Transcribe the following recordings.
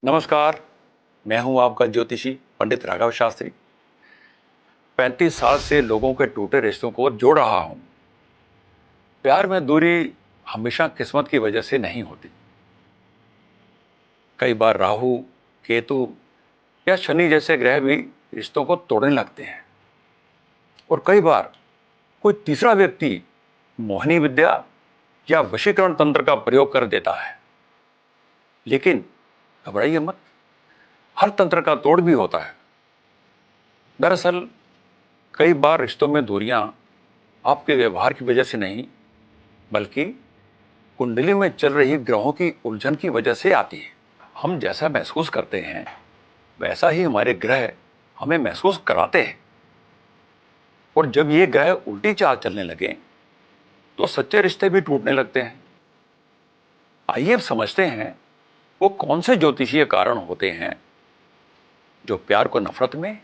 नमस्कार। मैं हूं आपका ज्योतिषी पंडित राघव शास्त्री। 35 साल से लोगों के टूटे रिश्तों को जोड़ रहा हूं। प्यार में दूरी हमेशा किस्मत की वजह से नहीं होती। कई बार राहु, केतु या शनि जैसे ग्रह भी रिश्तों को तोड़ने लगते हैं। और कई बार कोई तीसरा व्यक्ति मोहिनी विद्या या वशीकरण तंत्र का प्रयोग कर देता है। लेकिन घबराइए मत, हर तंत्र का तोड़ भी होता है। दरअसल कई बार रिश्तों में दूरियां आपके व्यवहार की वजह से नहीं, बल्कि कुंडली में चल रही ग्रहों की उलझन की वजह से आती है। हम जैसा महसूस करते हैं वैसा ही हमारे ग्रह हमें महसूस कराते हैं। और जब ये ग्रह उल्टी चाल चलने लगे तो सच्चे रिश्ते भी टूटने लगते हैं। आइए अब समझते हैं वो कौन से ज्योतिषीय कारण होते हैं जो प्यार को नफरत में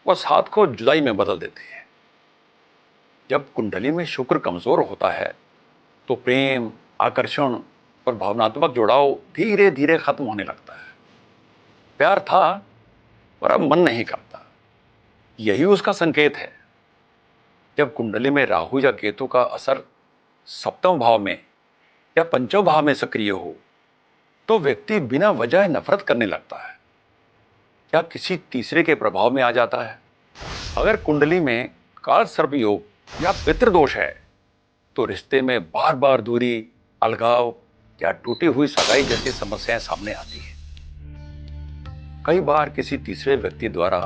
और साथ को जुदाई में बदल देते हैं। जब कुंडली में शुक्र कमजोर होता है तो प्रेम, आकर्षण और भावनात्मक जुड़ाव धीरे धीरे खत्म होने लगता है। प्यार था पर अब मन नहीं करता, यही उसका संकेत है। जब कुंडली में राहु या केतु का असर सप्तम भाव में या पंचम भाव में सक्रिय हो तो व्यक्ति बिना वजह नफरत करने लगता है या किसी तीसरे के प्रभाव में आ जाता है। अगर कुंडली में काल सर्प योग या पितृदोष है तो रिश्ते में बार बार दूरी, अलगाव या टूटी हुई सगाई जैसी समस्याएं सामने आती हैं। कई बार किसी तीसरे व्यक्ति द्वारा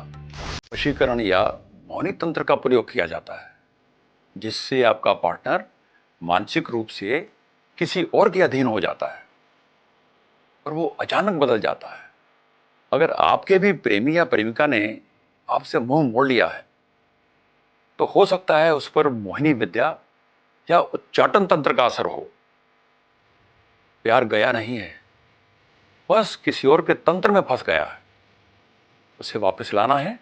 वशीकरण या मौनी तंत्र का प्रयोग किया जाता है, जिससे आपका पार्टनर मानसिक रूप से किसी और के अधीन हो जाता है और वो अचानक बदल जाता है। अगर आपके भी प्रेमी या प्रेमिका ने आपसे मुंह मोड़ लिया है तो हो सकता है उस पर मोहिनी विद्या या उच्चाटन तंत्र का असर हो। प्यार गया नहीं है, बस किसी और के तंत्र में फंस गया है। उसे वापस लाना है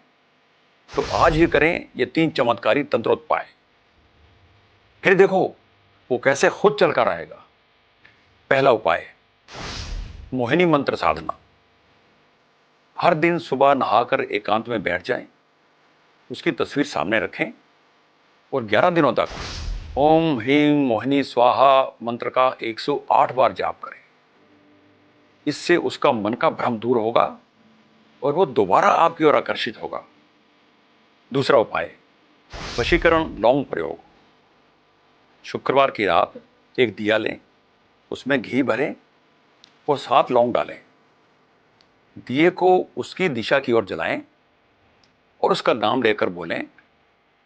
तो आज ही करें ये 3 चमत्कारी तंत्रोपाय। फिर देखो वो कैसे खुद चलकर आएगा। पहला उपाय, मोहिनी मंत्र साधना। हर दिन सुबह नहाकर एकांत में बैठ जाएं, उसकी तस्वीर सामने रखें और 11 दिनों तक ओम ह्रीं मोहिनी स्वाहा मंत्र का 108 बार जाप करें। इससे उसका मन का भ्रम दूर होगा और वो दोबारा आपकी ओर आकर्षित होगा। दूसरा उपाय, वशीकरण लौंग प्रयोग। शुक्रवार की रात एक दिया लें, उसमें घी भरें और 7 लौंग डालें। दिए को उसकी दिशा की ओर जलाएं और उसका नाम लेकर बोलें,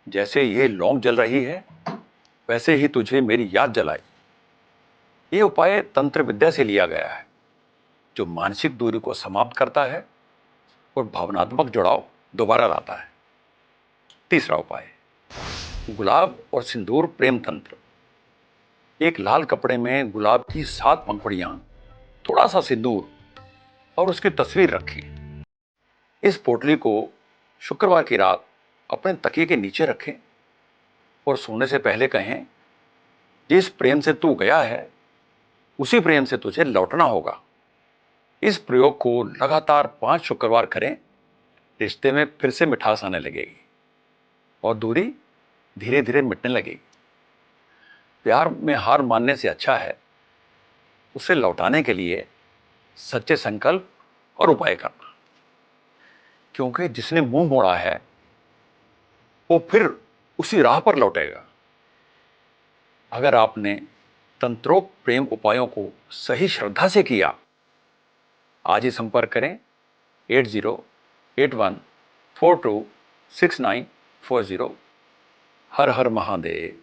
जैसे ये लौंग जल रही है वैसे ही तुझे मेरी याद जलाए। ये उपाय तंत्र विद्या से लिया गया है, जो मानसिक दूरी को समाप्त करता है और भावनात्मक जुड़ाव दोबारा लाता है। तीसरा उपाय, गुलाब और सिंदूर प्रेम तंत्र। एक लाल कपड़े में गुलाब की 7 पंखुड़ियां, थोड़ा सा सिंदूर और उसकी तस्वीर रखें। इस पोटली को शुक्रवार की रात अपने तकिए के नीचे रखें और सोने से पहले कहें, जिस प्रेम से तू गया है उसी प्रेम से तुझे लौटना होगा। इस प्रयोग को लगातार 5 शुक्रवार करें, रिश्ते में फिर से मिठास आने लगेगी और दूरी धीरे धीरे मिटने लगेगी। प्यार में हार मानने से अच्छा है उसे लौटाने के लिए सच्चे संकल्प और उपाय करना, क्योंकि जिसने मुंह मोड़ा है वो फिर उसी राह पर लौटेगा। अगर आपने तंत्रोक्त प्रेम उपायों को सही श्रद्धा से किया, आज ही संपर्क करें 8081426940। हर हर महादेव।